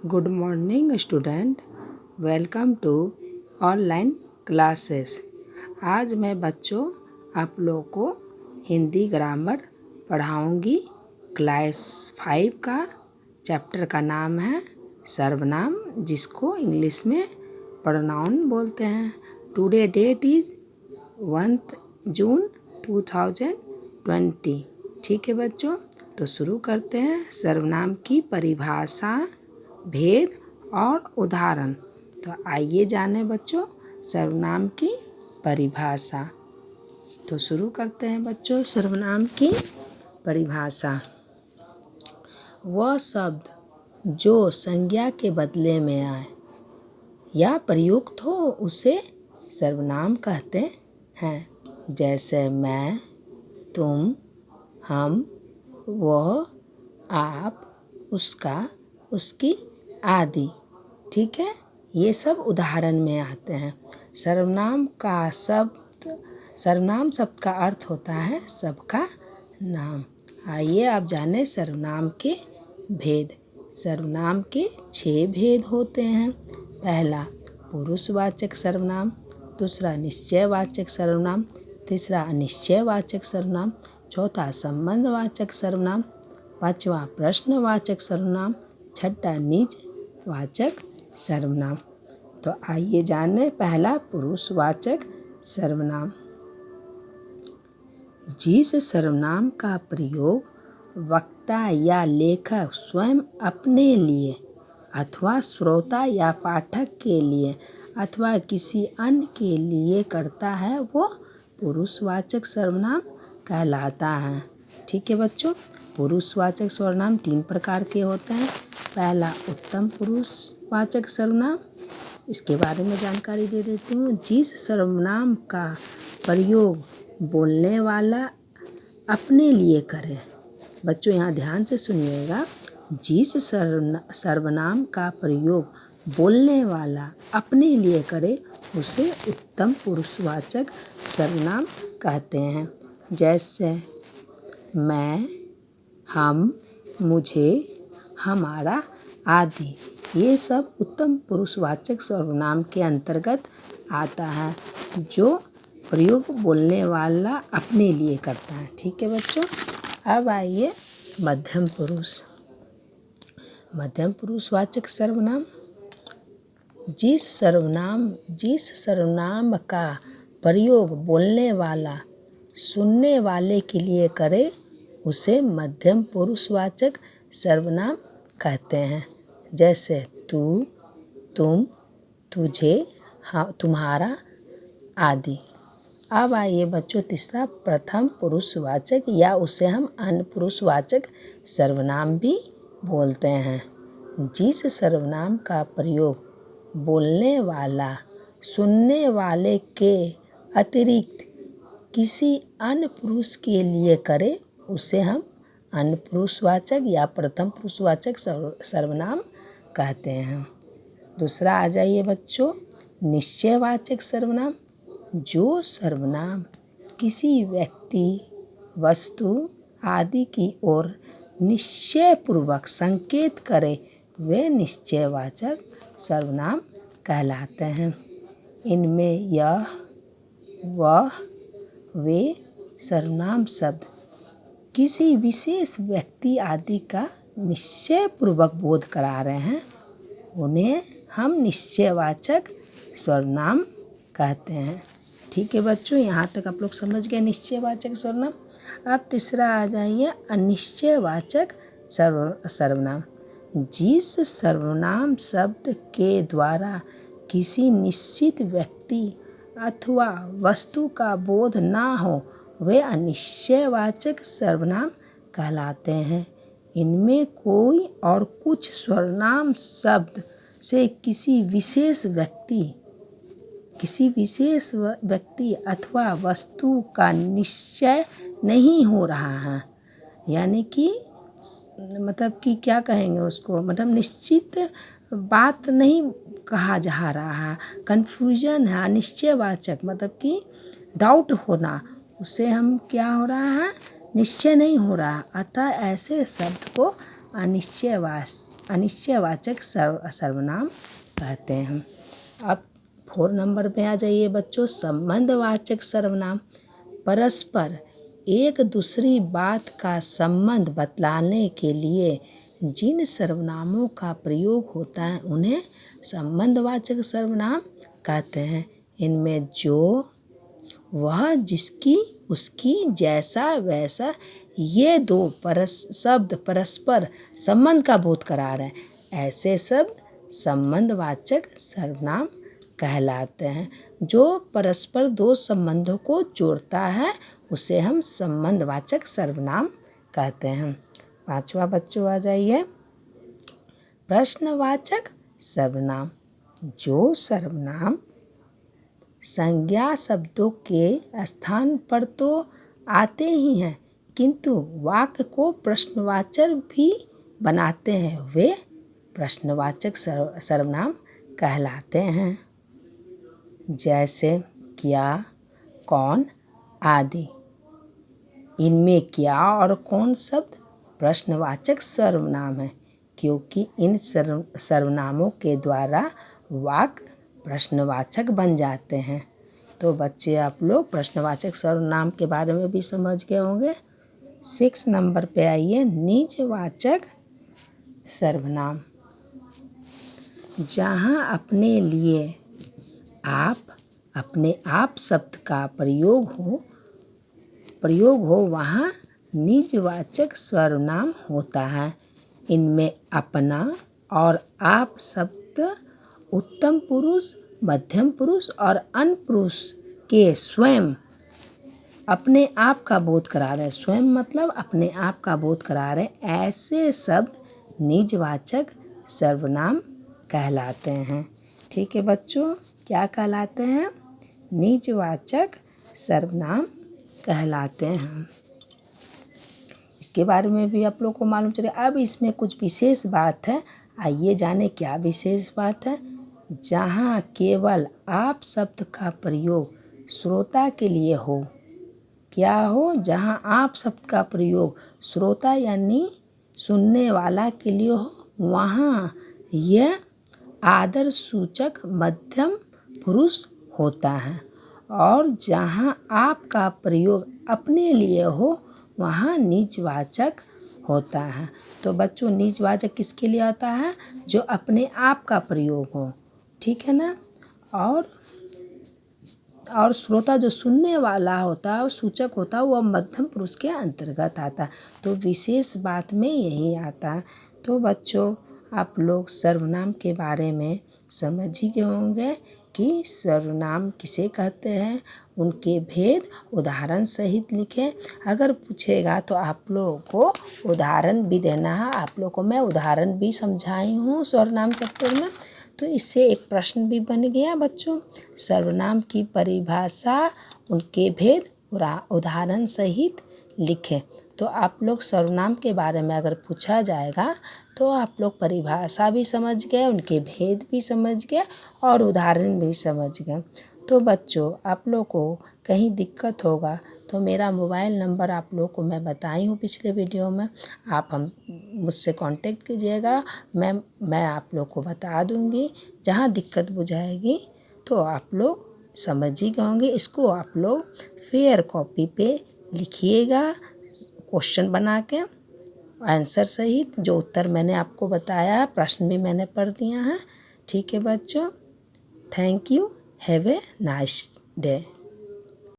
Good morning student, welcome to online classes. आज मैं बच्चों आप लोगों को हिंदी ग्रामर पढ़ाऊंगी। क्लास 5 का चैप्टर का नाम है सर्वनाम, जिसको इंग्लिश में प्रोनाउन बोलते हैं। टुडे डेट इज़ 1 जून 2020। ठीक है बच्चों, तो शुरू करते हैं। सर्वनाम की परिभाषा, भेद और उदाहरण। तो आइए जाने बच्चों सर्वनाम की परिभाषा। तो शुरू करते हैं बच्चों सर्वनाम की परिभाषा। वह शब्द जो संज्ञा के बदले में आए या प्रयुक्त हो उसे सर्वनाम कहते हैं। जैसे मैं, तुम, हम, वह, आप, उसका, उसकी आदि। ठीक है, ये सब उदाहरण में आते हैं। सर्वनाम शब्द का अर्थ होता है सबका नाम। आइए आप जाने सर्वनाम के भेद। सर्वनाम के 6 भेद होते हैं। पहला पुरुषवाचक सर्वनाम, दूसरा निश्चयवाचक सर्वनाम, तीसरा अनिश्चयवाचक सर्वनाम, चौथा संबंधवाचक सर्वनाम, पांचवा प्रश्नवाचक सर्वनाम, छठा निजवाचक सर्वनाम। तो आइए जाने पहला पुरुषवाचक सर्वनाम। जिस सर्वनाम का प्रयोग वक्ता या लेखक स्वयं अपने लिए अथवा श्रोता या पाठक के लिए अथवा किसी अन्य के लिए करता है वो पुरुषवाचक सर्वनाम कहलाता है। ठीक है बच्चों, पुरुषवाचक सर्वनाम 3 प्रकार के होते हैं। पहला उत्तम पुरुषवाचक सर्वनाम, इसके बारे में जानकारी दे देती हूँ। जिस सर्वनाम का प्रयोग बोलने वाला अपने लिए करे। बच्चों यहाँ ध्यान से सुनिएगा। जिस सर्वनाम का प्रयोग बोलने वाला अपने लिए करे उसे उत्तम पुरुषवाचक सर्वनाम कहते हैं। जैसे मैं, हम, मुझे, हमारा आदि, ये सब उत्तम पुरुषवाचक सर्वनाम के अंतर्गत आता है, जो प्रयोग बोलने वाला अपने लिए करता है। ठीक है बच्चों, अब आइए मध्यम पुरुषवाचक सर्वनाम। जिस सर्वनाम का प्रयोग बोलने वाला सुनने वाले के लिए करे उसे मध्यम पुरुषवाचक सर्वनाम कहते हैं। जैसे तू, तुम, तुझे, तुम्हारा आदि। अब आइए बच्चों तीसरा प्रथम पुरुषवाचक, या उसे हम अनपुरुषवाचक सर्वनाम भी बोलते हैं। जिस सर्वनाम का प्रयोग बोलने वाला सुनने वाले के अतिरिक्त किसी अन्य पुरुष के लिए करे उसे हम अनपुरुषवाचक या प्रथम पुरुषवाचक सर्वनाम कहते हैं। दूसरा आ जाइए बच्चों निश्चयवाचक सर्वनाम। जो सर्वनाम किसी व्यक्ति, वस्तु आदि की ओर निश्चयपूर्वक संकेत करे वे निश्चयवाचक सर्वनाम कहलाते हैं। इनमें यह, वह, वे सर्वनाम शब्द किसी विशेष व्यक्ति आदि का निश्चयपूर्वक बोध करा रहे हैं, उन्हें हम निश्चयवाचक सर्वनाम कहते हैं। ठीक है बच्चों, यहाँ तक आप लोग समझ गए निश्चयवाचक सर्वनाम। अब तीसरा आ जाइए अनिश्चयवाचक सर्वनाम। जिस सर्वनाम शब्द के द्वारा किसी निश्चित व्यक्ति अथवा वस्तु का बोध ना हो वे अनिश्चयवाचक सर्वनाम कहलाते हैं। इनमें कोई और कुछ सर्वनाम शब्द से किसी विशेष व्यक्ति अथवा वस्तु का निश्चय नहीं हो रहा है। यानी कि मतलब कि क्या कहेंगे उसको, मतलब निश्चित बात नहीं कहा जा रहा है, कन्फ्यूजन है। अनिश्चयवाचक मतलब कि डाउट होना, उससे हम क्या हो रहा है, निश्चय नहीं हो रहा। अतः ऐसे शब्द को अनिश्चयवाचक अनिश्चयवाचक सर्वनाम कहते हैं। अब 4 नंबर पे आ जाइए बच्चों, संबंधवाचक सर्वनाम। परस्पर एक दूसरी बात का संबंध बतलाने के लिए जिन सर्वनामों का प्रयोग होता है उन्हें संबंधवाचक सर्वनाम कहते हैं। इनमें जो, वह, जिसकी, उसकी, जैसा, वैसा, ये 2 शब्द परस्पर संबंध का बोध करा रहे हैं, ऐसे शब्द संबंधवाचक सर्वनाम कहलाते हैं। जो परस्पर 2 संबंधों को जोड़ता है उसे हम संबंधवाचक सर्वनाम कहते हैं। 5वां बच्चों आ जाइए, प्रश्नवाचक सर्वनाम। जो सर्वनाम संज्ञा शब्दों के स्थान पर तो आते ही हैं किंतु वाक्य को प्रश्नवाचक भी बनाते हैं, वे प्रश्नवाचक सर्वनाम कहलाते हैं। जैसे क्या, कौन आदि। इनमें क्या और कौन शब्द प्रश्नवाचक सर्वनाम है, क्योंकि इन सर्वनामों के द्वारा वाक्य प्रश्नवाचक बन जाते हैं। तो बच्चे आप लोग प्रश्नवाचक सर्वनाम के बारे में भी समझ गए होंगे। 6 नंबर पे आइए, निजवाचक सर्वनाम। जहाँ अपने लिए आप, अपने आप शब्द का प्रयोग हो वहाँ निजवाचक सर्वनाम होता है। इनमें अपना और आप शब्द उत्तम पुरुष, मध्यम पुरुष और अन्य पुरुष के स्वयं अपने आप का बोध करा रहे हैं। स्वयं मतलब अपने आप का बोध करा रहे हैं, ऐसे शब्द निजवाचक सर्वनाम कहलाते हैं। ठीक है बच्चों, क्या कहलाते हैं? निजवाचक सर्वनाम कहलाते हैं। इसके बारे में भी आप लोग को मालूम चले। अब इसमें कुछ विशेष बात है, आइए जाने क्या विशेष बात है। जहाँ केवल आप शब्द का प्रयोग श्रोता के लिए हो, क्या हो? जहाँ आप शब्द का प्रयोग श्रोता यानी सुनने वाला के लिए हो, वहाँ यह आदर सूचक मध्यम पुरुष होता है। और जहाँ आपका प्रयोग अपने लिए हो, वहाँ निजवाचक होता है। तो बच्चों, निजवाचक किसके लिए आता है? जो अपने आप का प्रयोग हो, ठीक है ना। और श्रोता जो सुनने वाला होता है और सूचक होता है, वह मध्यम पुरुष के अंतर्गत आता है। तो विशेष बात में यही आता है। तो बच्चों, आप लोग सर्वनाम के बारे में समझ ही गए होंगे कि सर्वनाम किसे कहते हैं, उनके भेद उदाहरण सहित लिखें। अगर पूछेगा तो आप लोगों को उदाहरण भी देना है। आप लोगों को मैं उदाहरण भी समझाई हूँ सर्वनाम चैप्टर में। तो इससे एक प्रश्न भी बन गया बच्चों, सर्वनाम की परिभाषा, उनके भेद उदाहरण सहित लिखें। तो आप लोग सर्वनाम के बारे में अगर पूछा जाएगा तो आप लोग परिभाषा भी समझ गए, उनके भेद भी समझ गए और उदाहरण भी समझ गए। तो बच्चों, आप लोग को कहीं दिक्कत होगा तो मेरा मोबाइल नंबर आप लोग को मैं बताई हूँ पिछले वीडियो में, आप मुझसे कांटेक्ट कीजिएगा। मैं आप लोग को बता दूँगी। जहाँ दिक्कत बुझाएगी तो आप लोग समझ ही गए होंगे। इसको आप लोग फेयर कॉपी पे लिखिएगा, क्वेश्चन बना के आंसर सहित। जो उत्तर मैंने आपको बताया है, प्रश्न भी मैंने पढ़ दिया है। ठीक है बच्चों, thank you, have a nice day.